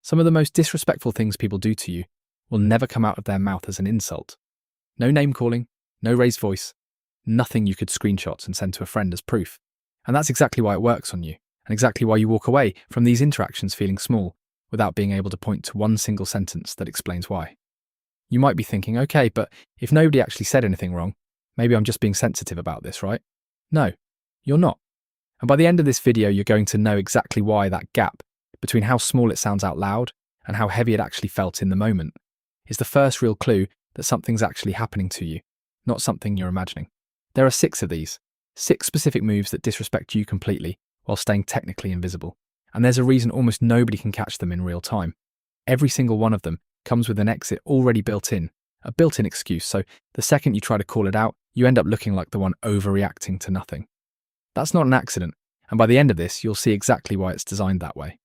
Some of the most disrespectful things people do to you will never come out of their mouth as an insult. No name calling, no raised voice, nothing you could screenshot and send to a friend as proof. And that's exactly why it works on you, and exactly why you walk away from these interactions feeling small, without being able to point to one single sentence that explains why. You might be thinking, okay, but if nobody actually said anything wrong, maybe I'm just being sensitive about this, right? No, you're not. And by the end of this video, you're going to know exactly why that gap between how small it sounds out loud and how heavy it actually felt in the moment is the first real clue that something's actually happening to you, not something you're imagining. There are 6 of these, 6 specific moves that disrespect you completely while staying technically invisible. And there's a reason almost nobody can catch them in real time. Every single one of them comes with an exit already built in, a built-in excuse, so the second you try to call it out, you end up looking like the one overreacting to nothing. That's not an accident, and by the end of this, you'll see exactly why it's designed that way.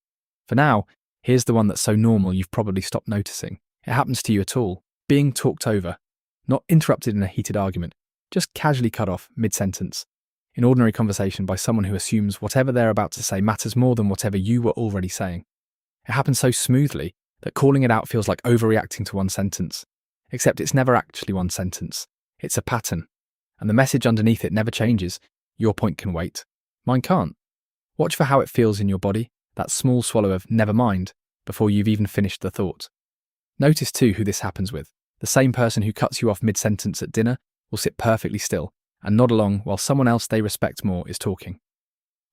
For now, here's the one that's so normal you've probably stopped noticing. It happens to you at all, being talked over, not interrupted in a heated argument, just casually cut off mid-sentence, in ordinary conversation by someone who assumes whatever they're about to say matters more than whatever you were already saying. It happens so smoothly that calling it out feels like overreacting to one sentence, except it's never actually one sentence. It's a pattern, and the message underneath it never changes. Your point can wait. Mine can't. Watch for how it feels in your body, that small swallow of never mind, before you've even finished the thought. Notice too who this happens with. The same person who cuts you off mid-sentence at dinner will sit perfectly still and nod along while someone else they respect more is talking.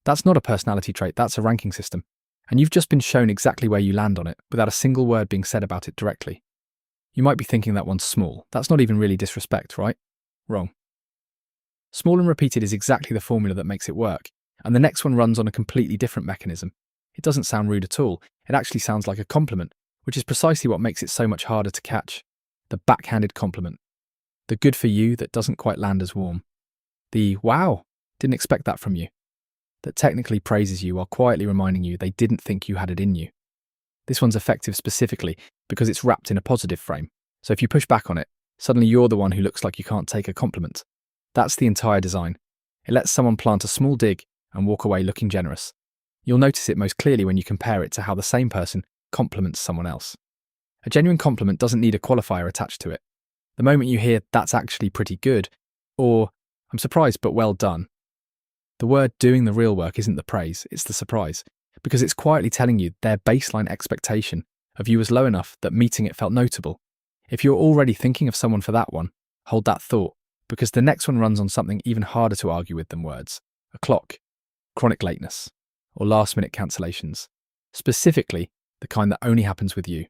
That's not a personality trait, that's a ranking system. And you've just been shown exactly where you land on it without a single word being said about it directly. You might be thinking that one's small. That's not even really disrespect, right? Wrong. Small and repeated is exactly the formula that makes it work, and the next one runs on a completely different mechanism. It doesn't sound rude at all. It actually sounds like a compliment, which is precisely what makes it so much harder to catch. The backhanded compliment. The good for you that doesn't quite land as warm. The wow, didn't expect that from you. That technically praises you while quietly reminding you they didn't think you had it in you. This one's effective specifically because it's wrapped in a positive frame. So if you push back on it, suddenly you're the one who looks like you can't take a compliment. That's the entire design. It lets someone plant a small dig and walk away looking generous. You'll notice it most clearly when you compare it to how the same person compliments someone else. A genuine compliment doesn't need a qualifier attached to it. The moment you hear, "That's actually pretty good," or "I'm surprised but well done," the word doing the real work isn't the praise, it's the surprise, because it's quietly telling you their baseline expectation of you was low enough that meeting it felt notable. If you're already thinking of someone for that one, hold that thought, because the next one runs on something even harder to argue with than words: a clock, chronic lateness, or last-minute cancellations. Specifically, the kind that only happens with you.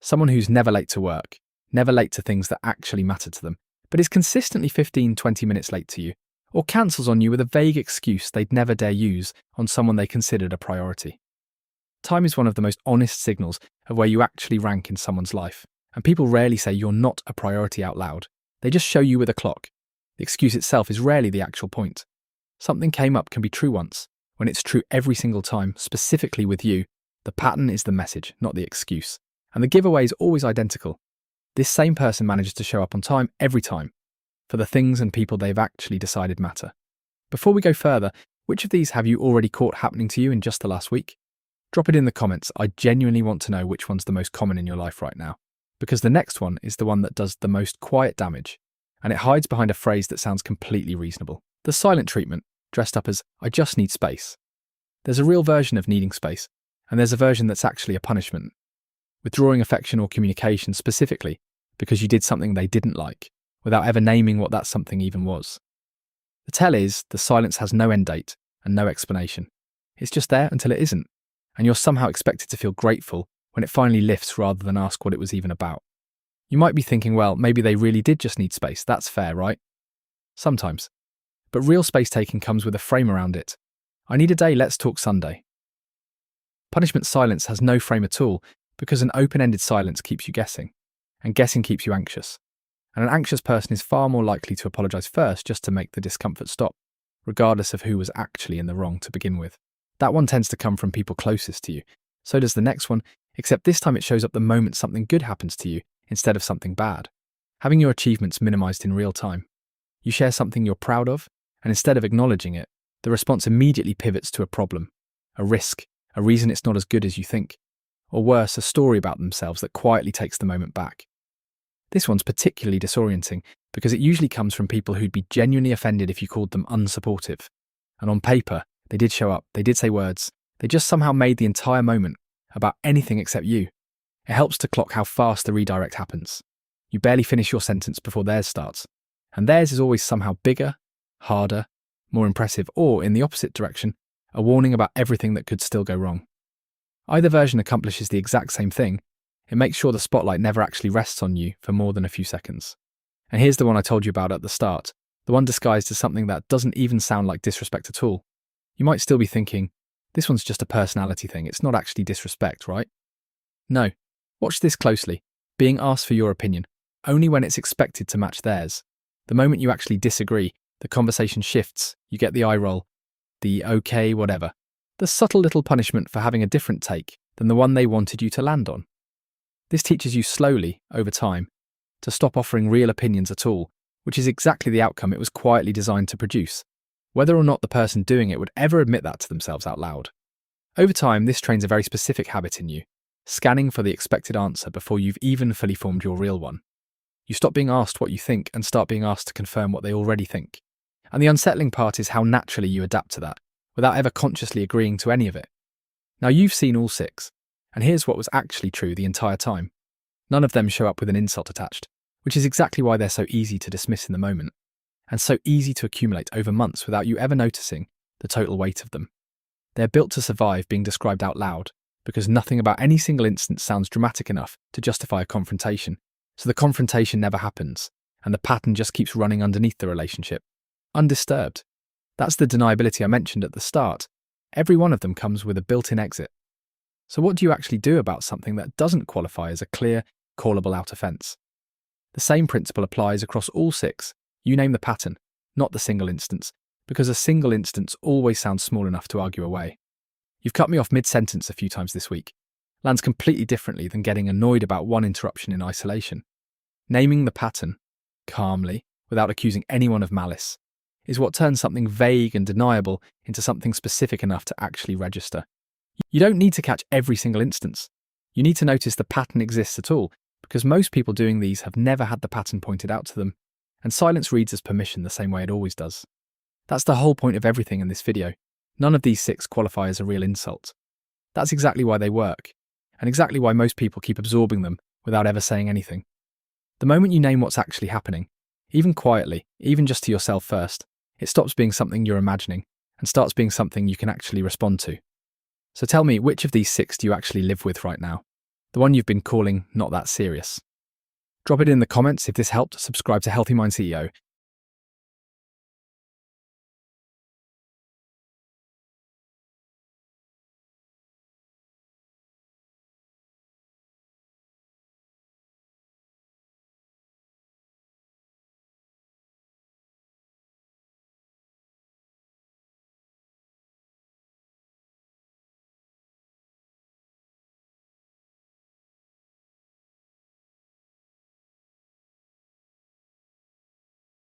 Someone who's never late to work, never late to things that actually matter to them, but is consistently 15-20 minutes late to you, or cancels on you with a vague excuse they'd never dare use on someone they considered a priority. Time is one of the most honest signals of where you actually rank in someone's life, and people rarely say you're not a priority out loud. They just show you with a clock. The excuse itself is rarely the actual point. Something came up can be true once. When it's true every single time, specifically with you, the pattern is the message, not the excuse. And the giveaway is always identical. This same person manages to show up on time every time, for the things and people they've actually decided matter. Before we go further, which of these have you already caught happening to you in just the last week? Drop it in the comments. I genuinely want to know which one's the most common in your life right now, because the next one is the one that does the most quiet damage, and it hides behind a phrase that sounds completely reasonable. The silent treatment, dressed up as "I just need space." There's a real version of needing space, and there's a version that's actually a punishment. Withdrawing affection or communication specifically because you did something they didn't like, without ever naming what that something even was. The tell is, the silence has no end date and no explanation. It's just there until it isn't, and you're somehow expected to feel grateful when it finally lifts rather than ask what it was even about. You might be thinking, well, maybe they really did just need space. That's fair, right? Sometimes. But real space taking comes with a frame around it. I need a day, let's talk Sunday. Punishment silence has no frame at all because an open-ended silence keeps you guessing, and guessing keeps you anxious. And an anxious person is far more likely to apologise first just to make the discomfort stop, regardless of who was actually in the wrong to begin with. That one tends to come from people closest to you. So does the next one, except this time it shows up the moment something good happens to you instead of something bad. Having your achievements minimised in real time. You share something you're proud of, and instead of acknowledging it, the response immediately pivots to a problem, a risk, a reason it's not as good as you think. or worse, a story about themselves that quietly takes the moment back. This one's particularly disorienting because it usually comes from people who'd be genuinely offended if you called them unsupportive. And on paper, they did show up, they did say words, they just somehow made the entire moment about anything except you. It helps to clock how fast the redirect happens. You barely finish your sentence before theirs starts. And theirs is always somehow bigger, harder, more impressive, or, in the opposite direction, a warning about everything that could still go wrong. Either version accomplishes the exact same thing. It makes sure the spotlight never actually rests on you for more than a few seconds. And here's the one I told you about at the start, the one disguised as something that doesn't even sound like disrespect at all. You might still be thinking, this one's just a personality thing, it's not actually disrespect, right? No. Watch this closely. Being asked for your opinion, only when it's expected to match theirs. The moment you actually disagree, the conversation shifts, you get the eye roll, the okay, whatever. The subtle little punishment for having a different take than the one they wanted you to land on. This teaches you slowly, over time, to stop offering real opinions at all, which is exactly the outcome it was quietly designed to produce, whether or not the person doing it would ever admit that to themselves out loud. Over time, this trains a very specific habit in you, scanning for the expected answer before you've even fully formed your real one. You stop being asked what you think and start being asked to confirm what they already think. And the unsettling part is how naturally you adapt to that, without ever consciously agreeing to any of it. Now you've seen all 6, and here's what was actually true the entire time. None of them show up with an insult attached, which is exactly why they're so easy to dismiss in the moment, and so easy to accumulate over months without you ever noticing the total weight of them. They're built to survive being described out loud, because nothing about any single instance sounds dramatic enough to justify a confrontation, so the confrontation never happens, and the pattern just keeps running underneath the relationship, undisturbed. That's the deniability I mentioned at the start. Every one of them comes with a built-in exit. So what do you actually do about something that doesn't qualify as a clear, callable out offence? The same principle applies across all 6. You name the pattern, not the single instance, because a single instance always sounds small enough to argue away. You've cut me off mid-sentence a few times this week. Lands completely differently than getting annoyed about one interruption in isolation. Naming the pattern, calmly, without accusing anyone of malice, is what turns something vague and deniable into something specific enough to actually register. You don't need to catch every single instance. You need to notice the pattern exists at all, because most people doing these have never had the pattern pointed out to them, and silence reads as permission the same way it always does. That's the whole point of everything in this video. None of these 6 qualify as a real insult. That's exactly why they work, and exactly why most people keep absorbing them without ever saying anything. The moment you name what's actually happening, even quietly, even just to yourself first, it stops being something you're imagining and starts being something you can actually respond to. So tell me, which of these 6 do you actually live with right now? The one you've been calling not that serious? Drop it in the comments if this helped. Subscribe to Healthy Mind CEO